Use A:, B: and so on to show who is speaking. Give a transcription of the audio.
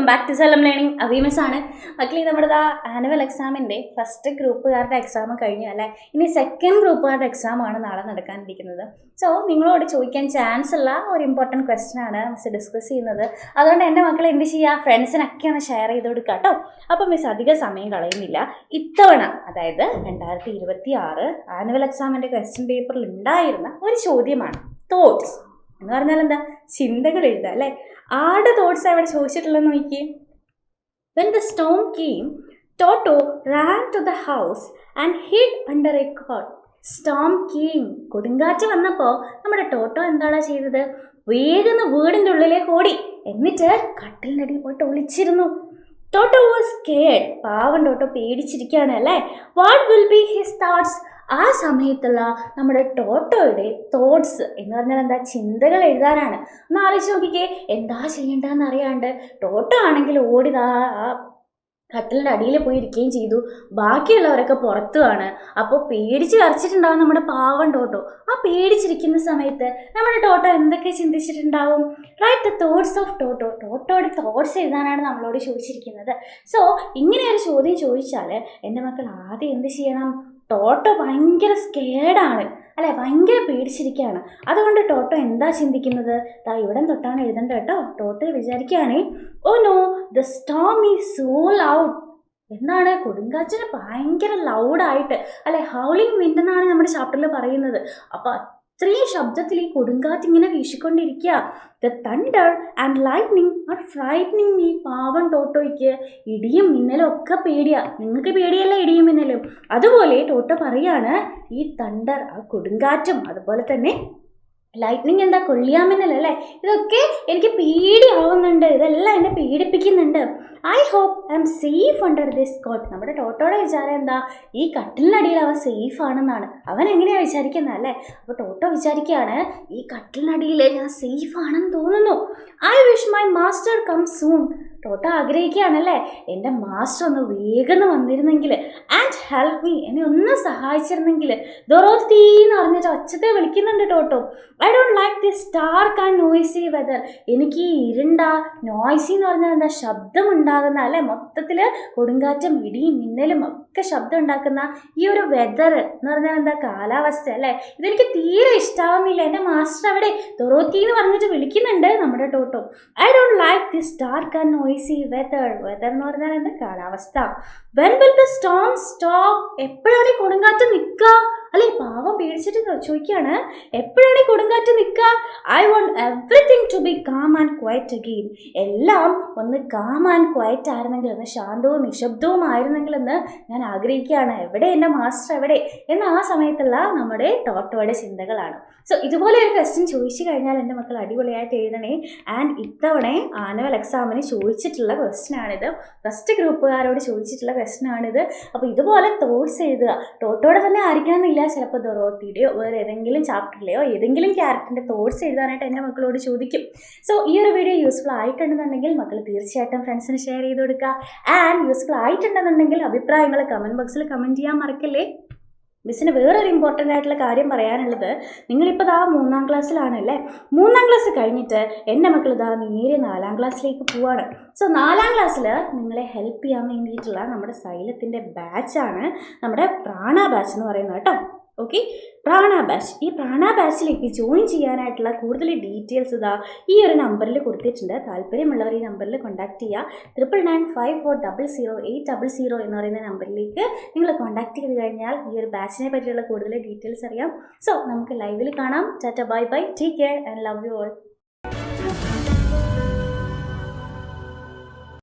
A: Back to സലം learning. അവീമസാണ് മക്കളെ. നമ്മുടെ ആനുവൽ എക്സാമിൻ്റെ ഫസ്റ്റ് ഗ്രൂപ്പുകാരുടെ എക്സാം കഴിഞ്ഞു അല്ലേ. ഇനി സെക്കൻഡ് ഗ്രൂപ്പുകാരുടെ എക്സാമാണ് നാളെ നടക്കാനിരിക്കുന്നത്. സോ നിങ്ങളോട് ചോദിക്കാൻ ചാൻസ് ഉള്ള ഒരു ഇമ്പോർട്ടൻറ്റ് ക്വസ്റ്റ്യൻ ആണ് മിസ് ഡിസ്കസ് ചെയ്യുന്നത്. അതുകൊണ്ട് എൻ്റെ മക്കളെ എന്ത് ചെയ്യുക, ഫ്രണ്ട്സിനൊക്കെ ഒന്ന് ഷെയർ ചെയ്ത് കൊടുക്കുക കേട്ടോ. അപ്പോൾ മിസ് അധികം സമയം കളയുന്നില്ല. ഇത്തവണ അതായത് 2026 ആനുവൽ എക്സാമിൻ്റെ ക്വസ്റ്റ്യൻ പേപ്പറിൽ ഉണ്ടായിരുന്ന ഒരു ചോദ്യമാണ് തോട്ട്സ് എന്ന് പറഞ്ഞാൽ എന്താ, ചിന്തകൾ എഴുതുക അല്ലേ. ആരുടെ തോട്ട്സ് അവിടെ ചോദിച്ചിട്ടുള്ളതെന്ന് നോക്കി. When the storm came, Toto ran to the house and hid under a cot. Storm came. കൊടുങ്കാറ്റ് വന്നപ്പോൾ നമ്മുടെ ടോട്ടോ എന്താണ് ചെയ്തത്? വേഗം വീടിൻ്റെ ഉള്ളിലേക്ക് ഓടി, എന്നിട്ട് കട്ടിലിൻ്റെ അടിയിൽ പോയിട്ട് ഒളിച്ചിരുന്നു. ടോട്ടോ വാസ് സ്കേർഡ്. പാവം ടോട്ടോ പേടിച്ചിരിക്കുകയാണ് അല്ലേ. What will be his thoughts? ആ സമയത്തുള്ള നമ്മുടെ ടോട്ടോയുടെ തോട്ട്സ് എന്ന് പറഞ്ഞാൽ എന്താ, ചിന്തകൾ എഴുതാനാണ്. ഒന്ന് ആലോചിച്ച് നോക്കിക്കേ, എന്താ ചെയ്യേണ്ടതെന്ന് അറിയാണ്ട് ടോട്ടോ ആണെങ്കിൽ ഓടിതാ കട്ടിലിൻ്റെ അടിയിൽ പോയി ഇരിക്കുകയും ചെയ്തു. ബാക്കിയുള്ളവരൊക്കെ പുറത്തുമാണ്. അപ്പോൾ പേടിച്ച് വരച്ചിട്ടുണ്ടാവും നമ്മുടെ പാവം ടോട്ടോ. ആ പേടിച്ചിരിക്കുന്ന സമയത്ത് നമ്മുടെ ടോട്ടോ എന്തൊക്കെ ചിന്തിച്ചിട്ടുണ്ടാവും? Write the thoughts of Toto. ടോട്ടോയുടെ തോട്ട്സ് എഴുതാനാണ് നമ്മളോട് ചോദിച്ചിരിക്കുന്നത്. സോ ഇങ്ങനെ ഒരു ചോദ്യം ചോദിച്ചാൽ എൻ്റെ മക്കൾ ആദ്യം എന്ത് ചെയ്യണം? ടോട്ടോ ഭയങ്കര സ്കേർഡാണ് അല്ലേ, ഭയങ്കര പേടിച്ചിരിക്കുകയാണ്. അതുകൊണ്ട് ടോട്ടോ എന്താ ചിന്തിക്കുന്നത്? ഇവിടെ തൊട്ടാണ് എഴുതേണ്ടത് കേട്ടോ. ടോട്ടോ വിചാരിക്കുകയാണ്, oh no the storm is so loud. എന്താണ്? കൊടുങ്കാറ്റിന് ഭയങ്കര ലൗഡായിട്ട് അല്ലെ, ഹൗളിംഗ് വിൻഡ് എന്നാണ് നമ്മുടെ ചാപ്റ്ററിൽ പറയുന്നത്. അപ്പോൾ അത്രയും ശബ്ദത്തിൽ ഈ കൊടുങ്കാറ്റ് ഇങ്ങനെ വീശിക്കൊണ്ടിരിക്കുക. The thunder and lightning are frightening me. പാവം ടോട്ടോയ്ക്ക് ഇടിയും മിന്നലും ഒക്കെ പേടിയാ. നിങ്ങൾക്ക് പേടിയല്ല ഇടിയും മിന്നലും? അതുപോലെ ടോട്ടോ പറയാണ്, ഈ തണ്ടർ, ആ കൊടുങ്കാറ്റും അതുപോലെ തന്നെ ലൈറ്റ്നിങ് എന്താ, കൊള്ളിയാമിന്നലല്ലേ, ഇതൊക്കെ എനിക്ക് പേടിയാവുന്നുണ്ട്, ഇതെല്ലാം എന്നെ പേടിപ്പിക്കുന്നുണ്ട്. I hope I'm safe under this coat. നമ്മുടെ ടോട്ടോയുടെ വിചാരം എന്താ, ഈ കട്ടിലിനടിയിൽ അവൻ സേഫ് ആണെന്നാണ്. അവൻ എങ്ങനെയാണ് വിചാരിക്കുന്നത് അല്ലേ. അപ്പോൾ ടോട്ടോ വിചാരിക്കുകയാണ്, ഈ കട്ടിലിനടിയിൽ ഞാൻ സേഫ് ആണെന്ന് തോന്നുന്നു. I wish my master come soon. Toto ആഗ്രഹിക്കുകയാണല്ലേ, എൻ്റെ മാസ്റ്റർ ഒന്ന് വേഗം വന്നിരുന്നെങ്കിൽ, ആൻഡ് ഹെൽപ്പ് മീ, എന്നെ ഒന്ന് സഹായിച്ചിരുന്നെങ്കിൽ. ദൊറോത്തി എന്ന് പറഞ്ഞിട്ട് ഒച്ചത്തെ വിളിക്കുന്നുണ്ട് Toto. I don't like this dark and noisy weather. എനിക്ക് ഈ ഇരുണ്ട, നോയ്സി എന്ന് പറഞ്ഞാൽ എന്താ, ശബ്ദം ഉണ്ടാകുന്ന അല്ലേ, മൊത്തത്തിൽ കൊടുങ്കാറ്റും ഇടിയും മിന്നലും ഒക്കെ ശബ്ദം ഉണ്ടാക്കുന്ന ഈ ഒരു വെതർ എന്ന് പറഞ്ഞാൽ എന്താ, കാലാവസ്ഥ അല്ലേ, ഇതെനിക്ക് തീരെ ഇഷ്ടാവുന്നില്ല. എൻ്റെ മാസ്റ്റർ അവിടെ ദൊറോത്തി എന്ന് പറഞ്ഞിട്ട് വിളിക്കുന്നുണ്ട് നമ്മുടെ Toto. I don't like this dark and noisy weather. Weather എന്ന് പറഞ്ഞാൽ എന്താ, കാലാവസ്ഥ. When will the storm stop? എപ്പോഴാണ് ഈ കൊടുങ്കാറ്റ് നിൽക്കുക അല്ലെ. പാവം പേടിച്ചിട്ട് ചോദിക്കുകയാണ്, എപ്പോഴാണ് ഈ കൊടുങ്കാറ്റ് നിൽക്കുക? I want everything to be calm and quiet again. എല്ലാം ഒന്ന് കാം ആൻഡ് ക്വയറ്റ് ആയിരുന്നെങ്കിൽ, ഒന്ന് ശാന്തവും നിശബ്ദവും ആയിരുന്നെങ്കിൽ എന്ന് ഞാൻ ആഗ്രഹിക്കുകയാണ്. എവിടെ എൻ്റെ മാസ്റ്റർ എവിടെ എന്ന ആ സമയത്തുള്ള നമ്മുടെ ടോട്ടോയുടെ ചിന്തകളാണ്. സോ ഇതുപോലെ ഒരു ക്വസ്റ്റ്യൻ ചോദിച്ചു കഴിഞ്ഞാൽ എൻ്റെ മക്കൾ അടിപൊളിയായിട്ട് എഴുതണേ. ആൻഡ് ഇത്തവണ ആനുവൽ എക്സാമിന് ചോദിച്ചിട്ടുള്ള ക്വസ്റ്റ്യൻ ആണിത്. ഫസ്റ്റ് ഗ്രൂപ്പുകാരോട് ചോദിച്ചിട്ടുള്ള ക്വസ്റ്റ്യൻ ആണിത്. അപ്പോൾ ഇതുപോലെ തോട്ട്സ് എഴുതുക. ടോട്ടോയുടെ തന്നെ ആയിരിക്കണമെന്നില്ല, ചിലപ്പോൾ ദൊറോത്തിയുടെയോ വേറെ ഏതെങ്കിലും ചാപ്റ്ററിലെയോ ഏതെങ്കിലും ക്യാരക്ടറിൻ്റെ തോട്ട്സ് എഴുതാനായിട്ട് എൻ്റെ മക്കളോട് ചോദിക്കും. സോ ഈ ഒരു വീഡിയോ യൂസ്ഫുൾ ആയിട്ടുണ്ടെന്നുണ്ടെങ്കിൽ മക്കൾ തീർച്ചയായിട്ടും ഫ്രണ്ട്സിന് ഷെയർ ചെയ്ത് കൊടുക്കുക. ആൻഡ് യൂസ്ഫുൾ ആയിട്ടുണ്ടെന്നുണ്ടെങ്കിൽ അഭിപ്രായങ്ങൾ കമൻറ്റ് ബോക്സിൽ കമൻറ്റ് ചെയ്യാൻ മറക്കല്ലേ. മിസ്സിന് വേറൊരു ഇമ്പോർട്ടൻ്റ് ആയിട്ടുള്ള കാര്യം പറയാനുള്ളത്, നിങ്ങളിപ്പോൾ 3ാം ക്ലാസ്സിലാണല്ലേ. 3ാം ക്ലാസ് കഴിഞ്ഞിട്ട് എൻ്റെ മക്കൾ നേരെ 4ാം ക്ലാസ്സിലേക്ക് പോവാണ്. സോ 4ാം ക്ലാസ്സിൽ നിങ്ങളെ ഹെൽപ്പ് ചെയ്യാൻ വേണ്ടിയിട്ടുള്ള നമ്മുടെ സൈലത്തിൻ്റെ ബാച്ചാണ് നമ്മുടെ പ്രാണ ബാച്ച് എന്ന് പറയുന്നത് കേട്ടോ. ഓക്കെ, പ്രാണ ബാച്ച്. ഈ പ്രാണ ബാച്ചിലേക്ക് ജോയിൻ ചെയ്യാനായിട്ടുള്ള കൂടുതൽ ഡീറ്റെയിൽസ് ഈ ഒരു നമ്പറിൽ കൊടുത്തിട്ടുണ്ട്. താല്പര്യമുള്ളവർ ഈ നമ്പറിൽ കോൺടാക്ട് ചെയ്യുക. 9954000800 എന്ന് പറയുന്ന നമ്പറിലേക്ക് നിങ്ങൾ കോൺടാക്ട് ചെയ്ത് കഴിഞ്ഞാൽ ഈ ഒരു ബാച്ചിനെ പറ്റിയുള്ള കൂടുതൽ ഡീറ്റെയിൽസ് അറിയാം. സോ നമുക്ക് ലൈവിൽ കാണാം. Tata, bye bye, take care and love you all.